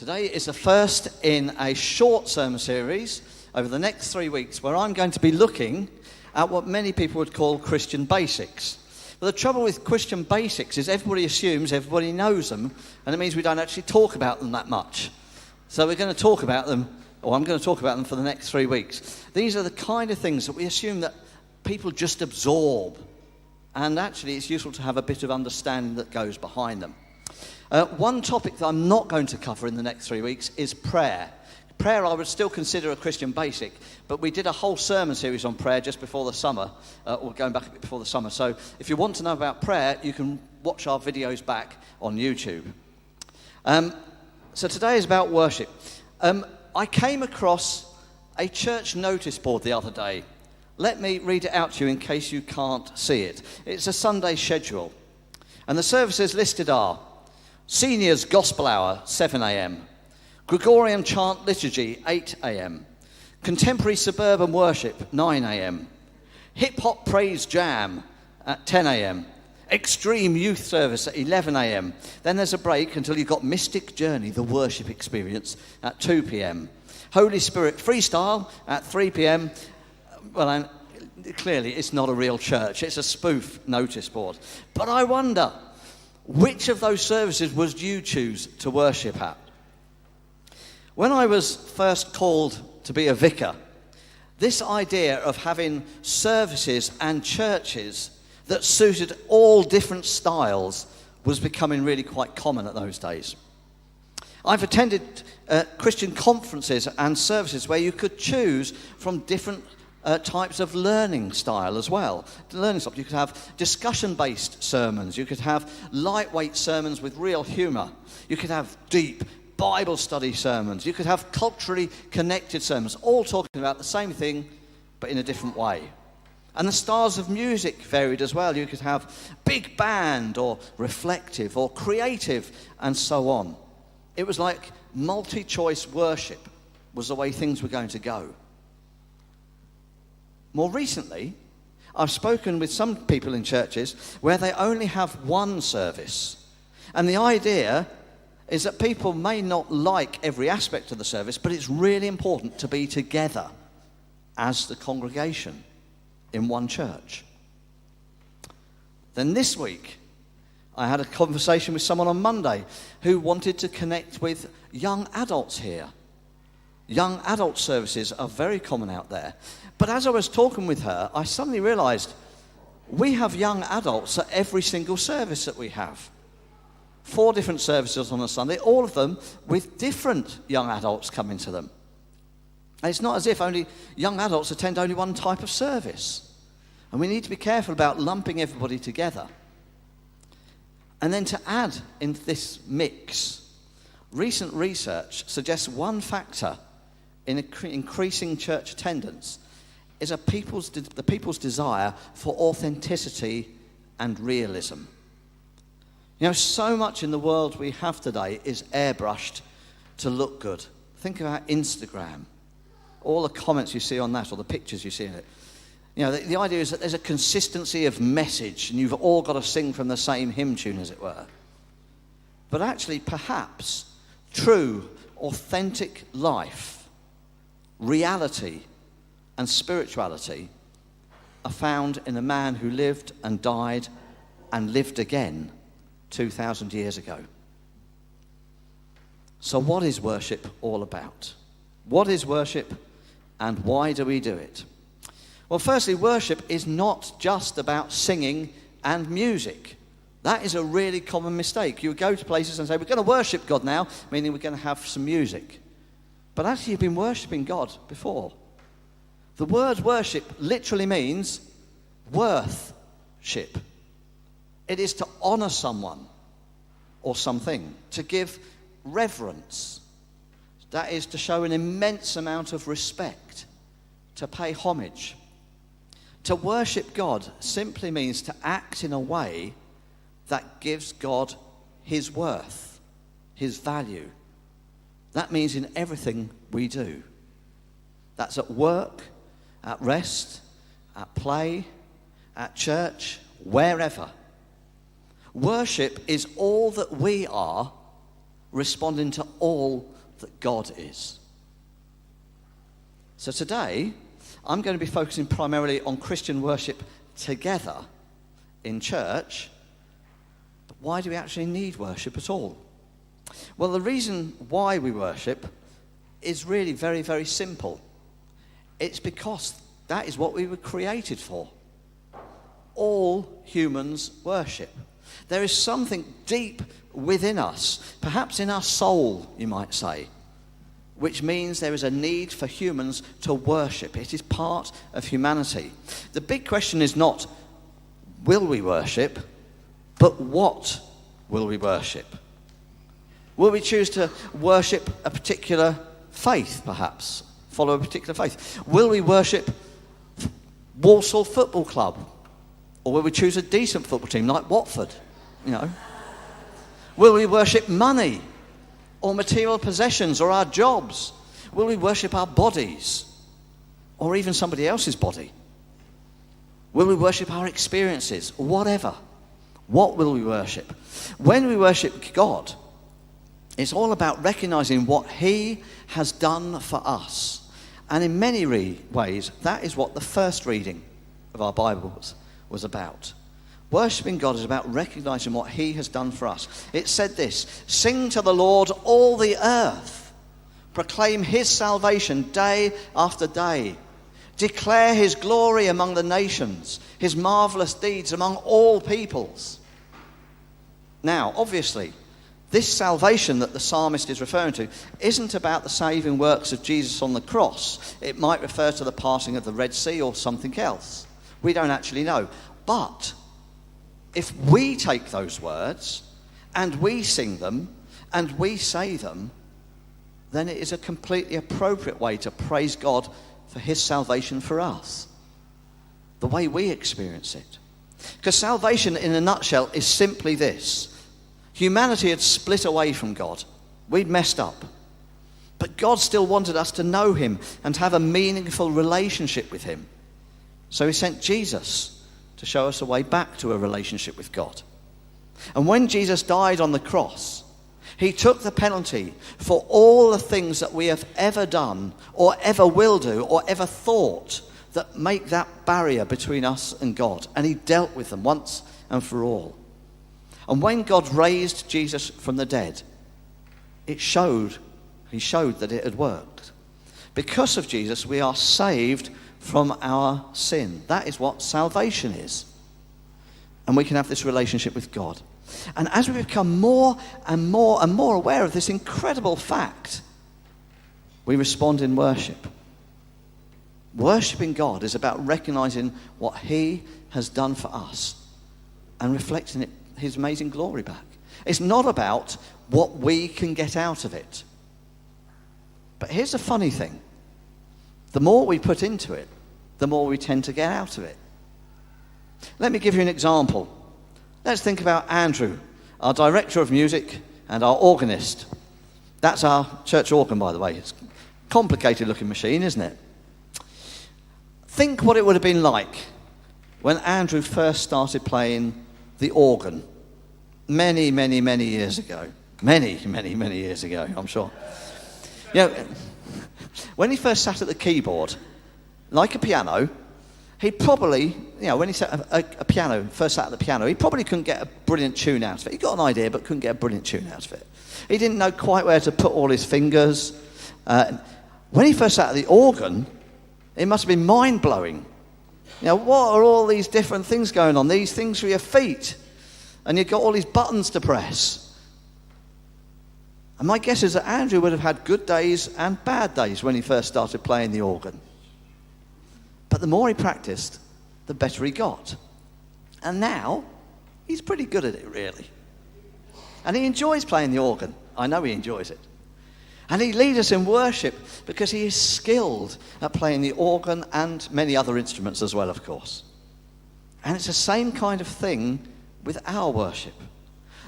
Today is the first in a short sermon series over the next 3 weeks where I'm going to be looking at what many people would call Christian basics. But the trouble with Christian basics is everybody assumes everybody knows them, and it means we don't actually talk about them that much. So we're going to talk about them, or I'm going to talk about them for the next 3 weeks. These are the kind of things that we assume that people just absorb, and actually it's useful to have a bit of understanding that goes behind them. One topic that I'm not going to cover in the next 3 weeks is prayer. Prayer I would still consider a Christian basic, but we did a whole sermon series on prayer just before the summer, or going back a bit before the summer. So if you want to know about prayer, you can watch our videos back on YouTube. So today is about worship. I came across a church notice board the other day. Let me read it out to you in case you can't see it. It's a Sunday schedule. And the services listed are Seniors Gospel Hour, 7 a.m. Gregorian Chant Liturgy, 8 a.m. Contemporary Suburban Worship, 9 a.m. Hip Hop Praise Jam at 10 a.m. Extreme Youth Service at 11 a.m. Then there's a break until you've got Mystic Journey, the worship experience, at 2 p.m. Holy Spirit Freestyle at 3 p.m. Well, clearly it's not a real church. It's a spoof notice board. But I wonder, which of those services would you choose to worship at? When I was first called to be a vicar, this idea of having services and churches that suited all different styles was becoming really quite common at those days. I've attended Christian conferences and services where you could choose from different types of learning style as well. You could have discussion-based sermons. You could have lightweight sermons with real humour. You could have deep Bible study sermons. You could have culturally connected sermons, all talking about the same thing, but in a different way. And the styles of music varied as well. You could have big band or reflective or creative and so on. It was like multi-choice worship was the way things were going to go. More recently, I've spoken with some people in churches where they only have one service. And the idea is that people may not like every aspect of the service, but it's really important to be together as the congregation in one church. Then this week, I had a conversation with someone on Monday who wanted to connect with young adults here. Young adult services are very common out there. But as I was talking with her, I suddenly realised we have young adults at every single service that we have. 4 different services on a Sunday, all of them with different young adults coming to them. And it's not as if only young adults attend only one type of service. And we need to be careful about lumping everybody together. And then to add in this mix, recent research suggests one factor in increasing church attendance is the people's desire for authenticity and realism. You know, so much in the world we have today is airbrushed to look good. Think about Instagram, all the comments you see on that, or the pictures you see in it. You know, the idea is that there's a consistency of message, and you've all got to sing from the same hymn tune, as it were. But actually, perhaps, true, authentic life, reality, and spirituality are found in a man who lived and died and lived again 2,000 years ago. So what is worship all about? What is worship and why do we do it? Well, firstly, worship is not just about singing and music. That is a really common mistake. You go to places and say, we're going to worship God now, meaning we're going to have some music. But actually, you've been worshipping God before. The word worship literally means worth-ship. It is to honour someone or something, to give reverence. That is to show an immense amount of respect, to pay homage. To worship God simply means to act in a way that gives God his worth, his value. That means in everything we do. That's at work, at rest, at play, at church, wherever. Worship is all that we are responding to all that God is. So today, I'm going to be focusing primarily on Christian worship together in church. But why do we actually need worship at all? Well, the reason why we worship is really very, very simple. It's because that is what we were created for. All humans worship. There is something deep within us, perhaps in our soul, you might say, which means there is a need for humans to worship. It is part of humanity. The big question is not, will we worship, but what will we worship? Will we choose to worship a particular faith, perhaps? Follow a particular faith? Will we worship Walsall Football Club? Or will we choose a decent football team like Watford? You know? Will we worship money or material possessions or our jobs? Will we worship our bodies or even somebody else's body? Will we worship our experiences or whatever? What will we worship? When we worship God, it's all about recognizing what He has done for us. And in many ways, that is what the first reading of our Bibles was about. Worshipping God is about recognizing what He has done for us. It said this: "Sing to the Lord, all the earth. Proclaim His salvation day after day. Declare His glory among the nations, His marvelous deeds among all peoples." Now, obviously, this salvation that the psalmist is referring to isn't about the saving works of Jesus on the cross. It might refer to the passing of the Red Sea or something else. We don't actually know. But if we take those words and we sing them and we say them, then it is a completely appropriate way to praise God for His salvation for us, the way we experience it. Because salvation, in a nutshell, is simply this: humanity had split away from God. We'd messed up. But God still wanted us to know Him and have a meaningful relationship with Him. So He sent Jesus to show us a way back to a relationship with God. And when Jesus died on the cross, He took the penalty for all the things that we have ever done or ever will do or ever thought that make that barrier between us and God. And He dealt with them once and for all. And when God raised Jesus from the dead, He showed that it had worked. Because of Jesus, we are saved from our sin. That is what salvation is. And we can have this relationship with God. And as we become more and more and more aware of this incredible fact, we respond in worship. Worshipping God is about recognizing what He has done for us and reflecting His amazing glory back. It's not about what we can get out of it. But here's the funny thing. The more we put into it, the more we tend to get out of it. Let me give you an example. Let's think about Andrew, our director of music and our organist. That's our church organ, by the way. It's a complicated looking machine, isn't it? Think what it would have been like when Andrew first started playing the organ many, many, many years ago. Many, many, many years ago, I'm sure. You know, when he first sat at the keyboard, like a piano, he probably, when he first sat at the piano, he probably couldn't get a brilliant tune out of it. He got an idea, but couldn't get a brilliant tune out of it. He didn't know quite where to put all his fingers. When he first sat at the organ, it must have been mind-blowing. What are all these different things going on? These things for your feet. And you've got all these buttons to press. And my guess is that Andrew would have had good days and bad days when he first started playing the organ. But the more he practiced, the better he got. And now, he's pretty good at it, really. And he enjoys playing the organ. I know he enjoys it. And he leads us in worship because he is skilled at playing the organ and many other instruments as well, of course. And it's the same kind of thing with our worship.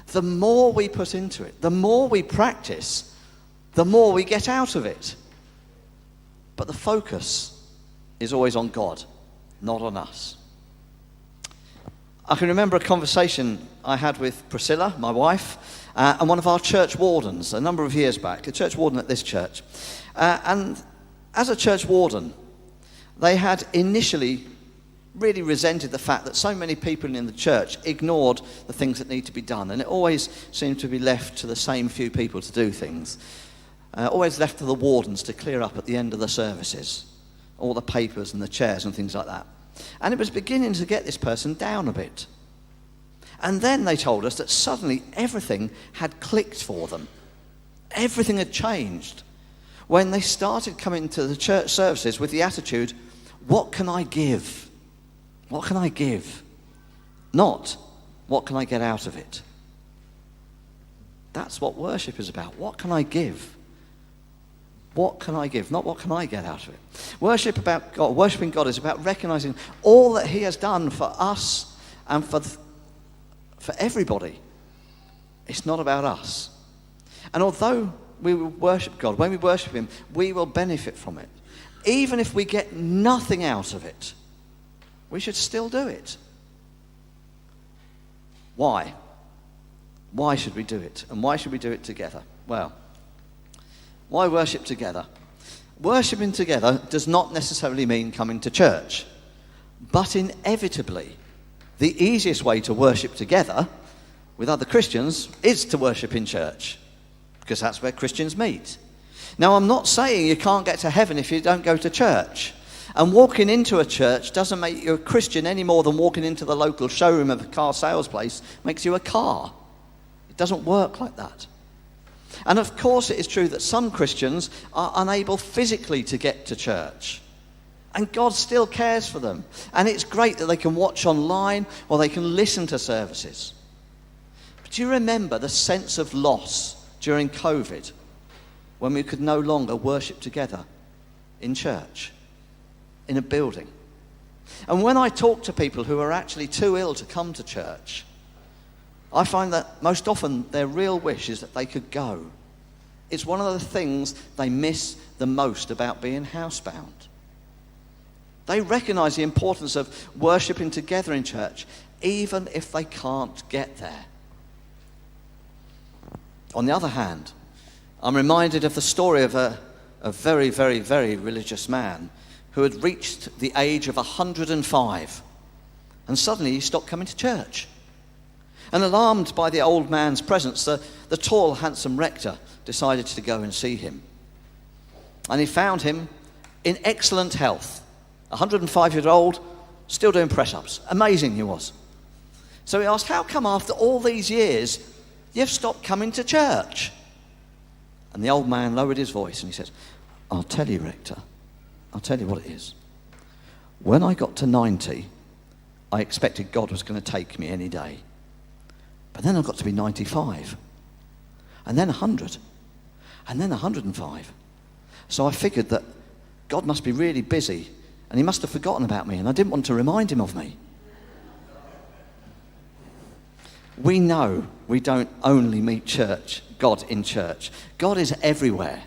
The more we put into it, the more we practice, the more we get out of it. But the focus is always on God, not on us. I can remember a conversation I had with Priscilla, my wife, and one of our church wardens a number of years back, a church warden at this church. And as a church warden, they had initially really resented the fact that so many people in the church ignored the things that need to be done. And it always seemed to be left to the same few people to do things. Always left to the wardens to clear up at the end of the services. All the papers and the chairs and things like that. And it was beginning to get this person down a bit. And then they told us that suddenly everything had clicked for them. Everything had changed when they started coming to the church services with the attitude, what can I give? What can I give? Not, what can I get out of it? That's what worship is about. What can I give? What can I give? Not what can I get out of it. Worshipping God is about recognizing all that he has done for us and for everybody. It's not about us. And although we will worship God, when we worship him, we will benefit from it. Even if we get nothing out of it, we should still do it. Why? Why should we do it? And why should we do it together? Well, why worship together? Worshipping together does not necessarily mean coming to church. But inevitably, the easiest way to worship together with other Christians is to worship in church. Because that's where Christians meet. Now, I'm not saying you can't get to heaven if you don't go to church. And walking into a church doesn't make you a Christian any more than walking into the local showroom of a car sales place makes you a car. It doesn't work like that. And of course it is true that some Christians are unable physically to get to church. And God still cares for them. And it's great that they can watch online or they can listen to services. But do you remember the sense of loss during COVID when we could no longer worship together in church, in a building? And when I talk to people who are actually too ill to come to church, I find that most often their real wish is that they could go. It's one of the things they miss the most about being housebound. They recognise the importance of worshipping together in church, even if they can't get there. On the other hand, I'm reminded of the story of a very, very, very religious man who had reached the age of 105, and suddenly he stopped coming to church. And alarmed by the old man's presence, the tall, handsome rector decided to go and see him. And he found him in excellent health. 105-year-old, still doing press-ups. Amazing he was. So he asked, how come after all these years you've stopped coming to church? And the old man lowered his voice and he said, I'll tell you, rector, I'll tell you what it is. When I got to 90, I expected God was going to take me any day. But then I got to be 95, and then 100, and then 105. So I figured that God must be really busy, and he must have forgotten about me, and I didn't want to remind him of me. We know we don't only meet God in church. God is everywhere.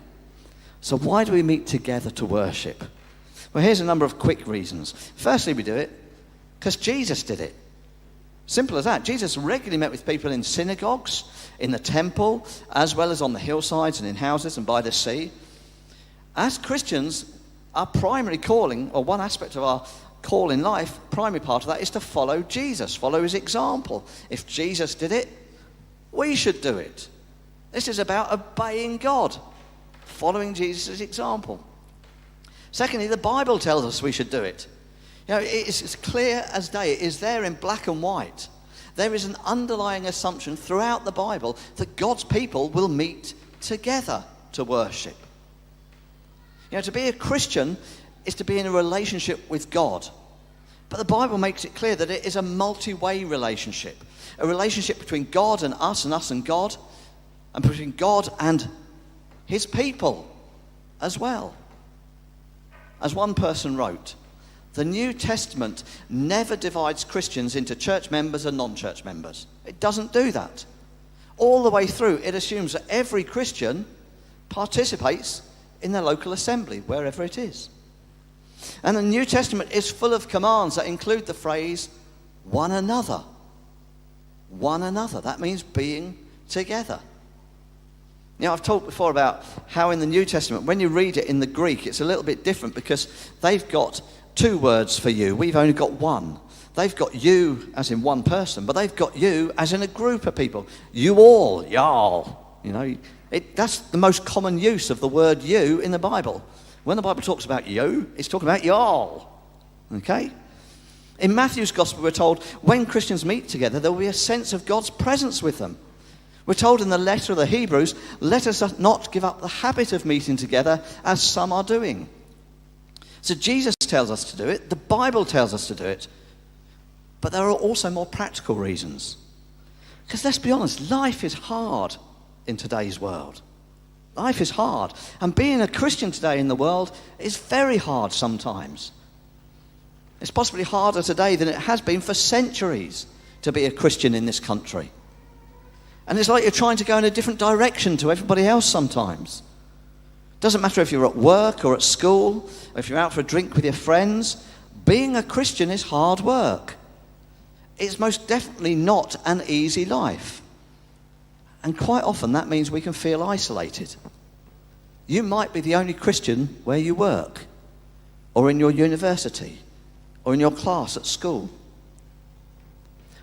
So why do we meet together to worship? Well, here's a number of quick reasons. Firstly, we do it because Jesus did it. Simple as that. Jesus regularly met with people in synagogues, in the temple, as well as on the hillsides and in houses and by the sea. As Christians, our primary calling, or one aspect of our call in life, primary part of that is to follow Jesus, follow his example. If Jesus did it, we should do it. This is about obeying God, following Jesus' example. Secondly, the Bible tells us we should do it. You know, it's as clear as day. It is there in black and white. There is an underlying assumption throughout the Bible that God's people will meet together to worship. You know, to be a Christian is to be in a relationship with God. But the Bible makes it clear that it is a multi-way relationship. A relationship between God and us and God, and between God and his people as well. As one person wrote, the New Testament never divides Christians into church members and non-church members. It doesn't do that. All the way through, it assumes that every Christian participates in their local assembly, wherever it is. And the New Testament is full of commands that include the phrase, one another. One another. That means being together. I've talked before about how in the New Testament, when you read it in the Greek, it's a little bit different because they've got 2 words for you. We've only got one. They've got you as in one person, but they've got you as in a group of people. You all, y'all. That's the most common use of the word you in the Bible. When the Bible talks about you, it's talking about y'all. Okay? In Matthew's Gospel, we're told when Christians meet together, there will be a sense of God's presence with them. We're told in the letter of the Hebrews, let us not give up the habit of meeting together as some are doing. So Jesus tells us to do it. The Bible tells us to do it. But there are also more practical reasons. Because let's be honest, life is hard in today's world. Life is hard. And being a Christian today in the world is very hard sometimes. It's possibly harder today than it has been for centuries to be a Christian in this country. And it's like you're trying to go in a different direction to everybody else sometimes. Doesn't matter if you're at work or at school, or if you're out for a drink with your friends. Being a Christian is hard work. It's most definitely not an easy life. And quite often that means we can feel isolated. You might be the only Christian where you work, or in your university, or in your class at school.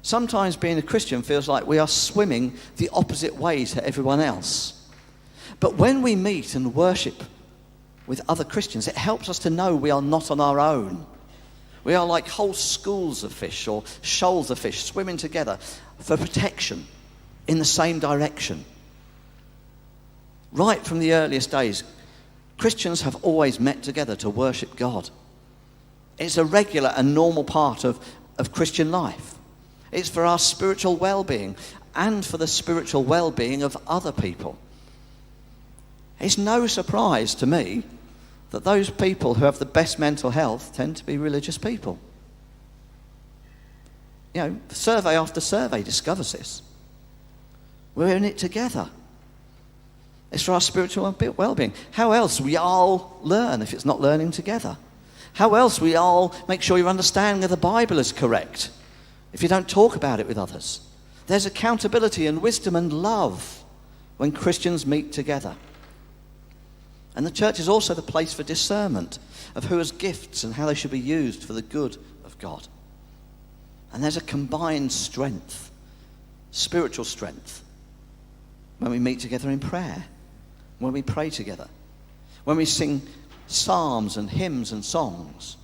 Sometimes being a Christian feels like we are swimming the opposite way to everyone else. But when we meet and worship with other Christians, it helps us to know we are not on our own. We are like whole schools of fish or shoals of fish swimming together for protection in the same direction. Right from the earliest days, Christians have always met together to worship God. It's a regular and normal part of Christian life. It's for our spiritual well-being and for the spiritual well-being of other people. It's no surprise to me that those people who have the best mental health tend to be religious people. Survey after survey discovers this. We're in it together. It's for our spiritual well-being. How else we all learn if it's not learning together? How else we all make sure your understanding of the Bible is correct if you don't talk about it with others? There's accountability and wisdom and love when Christians meet together. And the church is also the place for discernment of who has gifts and how they should be used for the good of God. And there's a combined strength, spiritual strength, when we meet together in prayer, when we pray together, when we sing psalms and hymns and songs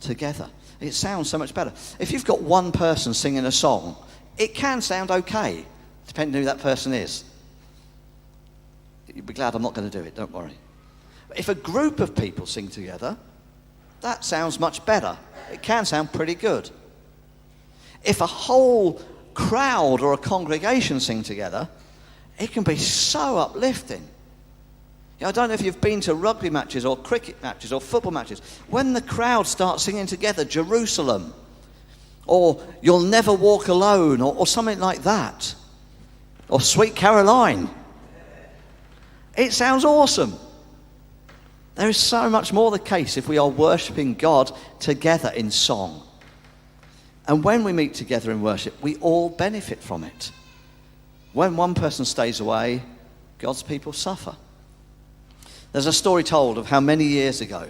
together. It sounds so much better. If you've got one person singing a song, it can sound okay, depending on who that person is. You'll be glad I'm not going to do it, don't worry. But if a group of people sing together, that sounds much better. It can sound pretty good. If a whole crowd or a congregation sing together, it can be so uplifting. I don't know if you've been to rugby matches or cricket matches or football matches. When the crowd starts singing together, Jerusalem, or You'll Never Walk Alone, or something like that, or Sweet Caroline, it sounds awesome. There is so much more the case if we are worshipping God together in song. And when we meet together in worship, we all benefit from it. When one person stays away, God's people suffer. There's a story told of how many years ago,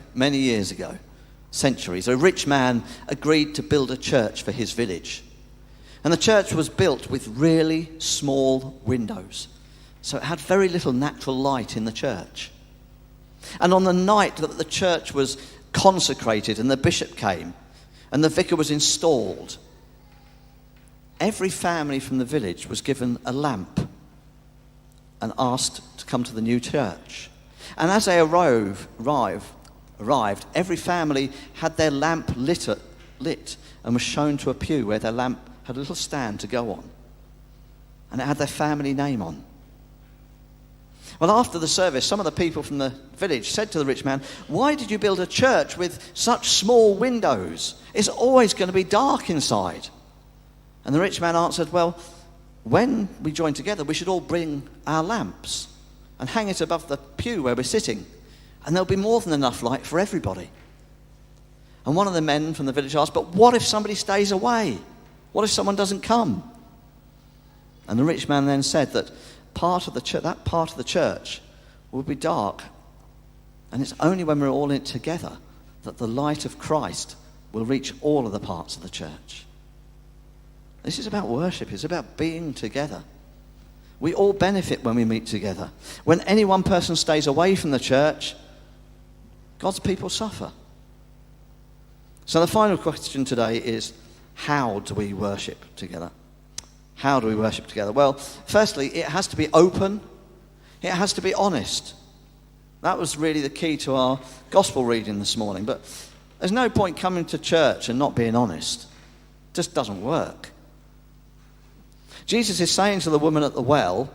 centuries, a rich man agreed to build a church for his village. And the church was built with really small windows, so it had very little natural light in the church. And on the night that the church was consecrated and the bishop came and the vicar was installed, every family from the village was given a lamp and asked to come to the new church. And as they arrived, every family had their lamp lit and was shown to a pew where their lamp had a little stand to go on. And it had their family name on. Well, after the service, some of the people from the village said to the rich man, "Why did you build a church with such small windows? It's always going to be dark inside." And the rich man answered, "Well, when we join together, we should all bring our lamps and hang it above the pew where we're sitting, and there'll be more than enough light for everybody." And one of the men from the village asked, "But what if somebody stays away?" What if someone doesn't come? And the rich man then said that that part of the church will be dark. And it's only when we're all in it together that the light of Christ will reach all of the parts of the church. This is about worship. It's about being together. We all benefit when we meet together. When any one person stays away from the church, God's people suffer. So the final question today is, how do we worship together? How do we worship together? Well, firstly, it has to be open. It has to be honest. That was really the key to our gospel reading this morning. But there's no point coming to church and not being honest. It just doesn't work. Jesus is saying to the woman at the well,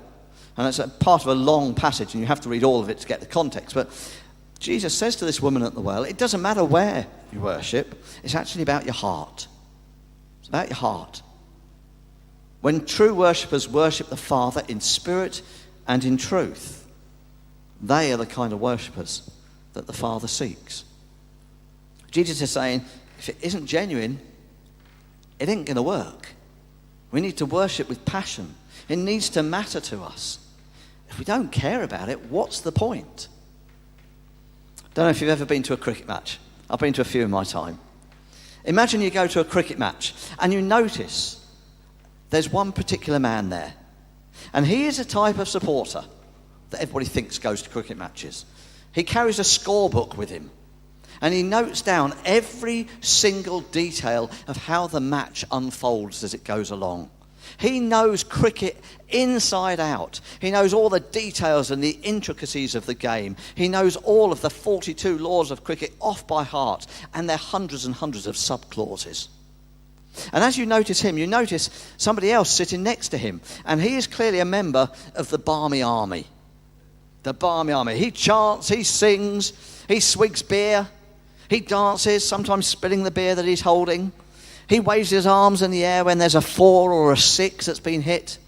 and it's a part of a long passage, and you have to read all of it to get the context, but Jesus says to this woman at the well, it doesn't matter where you worship, it's actually about your heart. It's about your heart. When true worshippers worship the Father in spirit and in truth, they are the kind of worshippers that the Father seeks. Jesus is saying, if it isn't genuine, it ain't going to work. We need to worship with passion. It needs to matter to us. If we don't care about it, what's the point? Don't know if you've ever been to a cricket match. I've been to a few in my time. Imagine you go to a cricket match and you notice there's one particular man there. And he is a type of supporter that everybody thinks goes to cricket matches. He carries a scorebook with him. And he notes down every single detail of how the match unfolds as it goes along. He knows cricket inside out. He knows all the details and the intricacies of the game. He knows all of the 42 laws of cricket off by heart, and there are hundreds and hundreds of sub-clauses. And as you notice him, you notice somebody else sitting next to him, and he is clearly a member of the Barmy Army. The Barmy Army. He chants, he sings, he swigs beer. He dances, sometimes spilling the beer that he's holding. He waves his arms in the air when there's a 4 or a 6 that's been hit.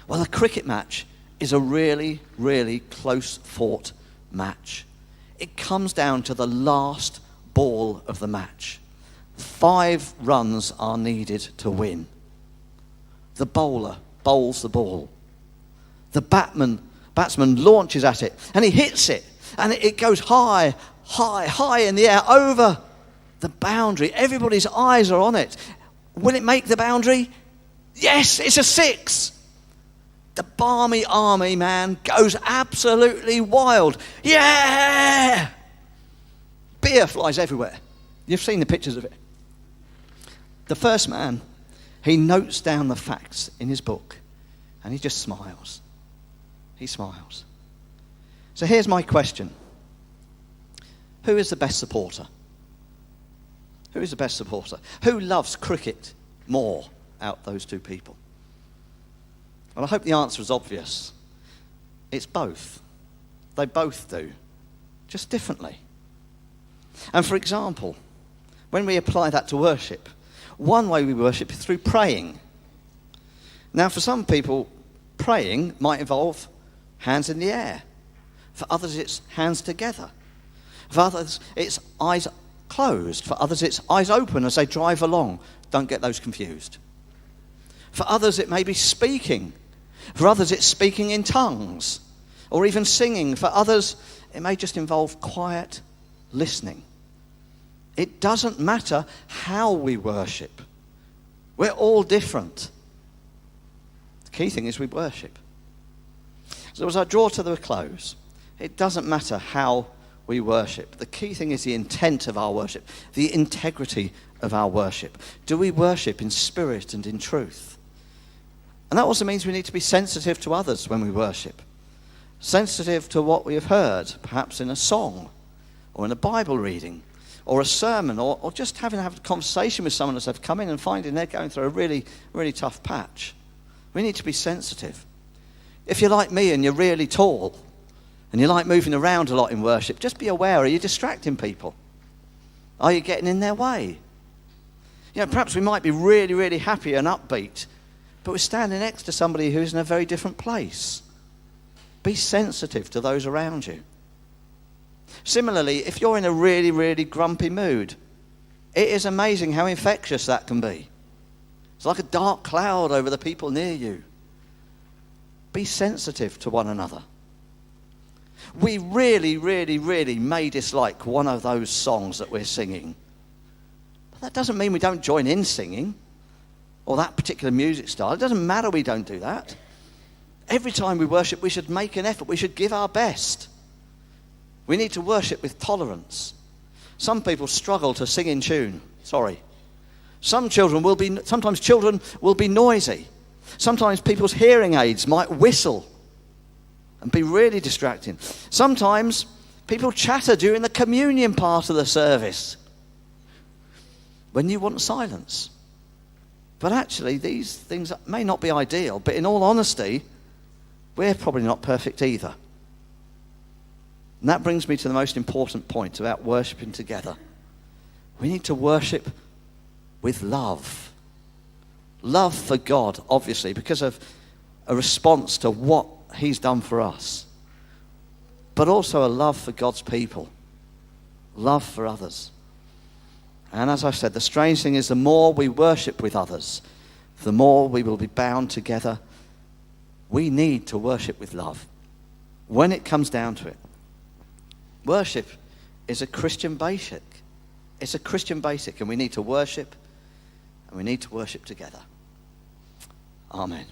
Well, a cricket match is a really, really close-fought match. It comes down to the last ball of the match. 5 runs are needed to win. The bowler bowls the ball. The batsman launches at it, and he hits it, and it goes high in the air, over the boundary. Everybody's eyes are on it. Will it make the boundary? Yes, it's a 6. The Barmy Army man goes absolutely wild. Yeah! Beer flies everywhere. You've seen the pictures of it. The first man, he notes down the facts in his book, and he just smiles. He smiles. So here's my question. Who is the best supporter? Who is the best supporter? Who loves cricket more out of those two people? Well, I hope the answer is obvious. It's both. They both do, just differently. And for example, when we apply that to worship, one way we worship is through praying. Now, for some people, praying might involve hands in the air. For others, it's hands together. For others, it's eyes closed. For others, it's eyes open as they drive along. Don't get those confused. For others, it may be speaking. For others, it's speaking in tongues or even singing. For others, it may just involve quiet listening. It doesn't matter how we worship. We're all different. The key thing is we worship. So as I draw to the close, it doesn't matter how we worship. The key thing is the intent of our worship, the integrity of our worship. Do we worship in spirit and in truth? And that also means we need to be sensitive to others when we worship. Sensitive to what we have heard, perhaps in a song or in a Bible reading or a sermon or just having a conversation with someone as they've come in and finding they're going through a really, really tough patch. We need to be sensitive. If you're like me and you're really tall, and you like moving around a lot in worship, just be aware, are you distracting people? Are you getting in their way? You know, perhaps we might be really, really happy and upbeat, but we're standing next to somebody who's in a very different place. Be sensitive to those around you. Similarly, if you're in a really, really grumpy mood, it is amazing how infectious that can be. It's like a dark cloud over the people near you. Be sensitive to one another. We really, really, really may dislike one of those songs that we're singing. But that doesn't mean we don't join in singing or that particular music style. It doesn't matter we don't do that. Every time we worship, we should make an effort. We should give our best. We need to worship with tolerance. Some people struggle to sing in tune. Sorry. Sometimes children will be noisy. Sometimes people's hearing aids might whistle and be really distracting. Sometimes people chatter during the communion part of the service when you want silence. But actually, these things may not be ideal, but in all honesty, we're probably not perfect either. And that brings me to the most important point about worshipping together. We need to worship with love. Love for God, obviously, because of a response to what he's done for us. But also a love for God's people. Love for others. And as I said, the strange thing is the more we worship with others, the more we will be bound together. We need to worship with love. When it comes down to it. Worship is a Christian basic. It's a Christian basic, and we need to worship, and we need to worship together. Amen.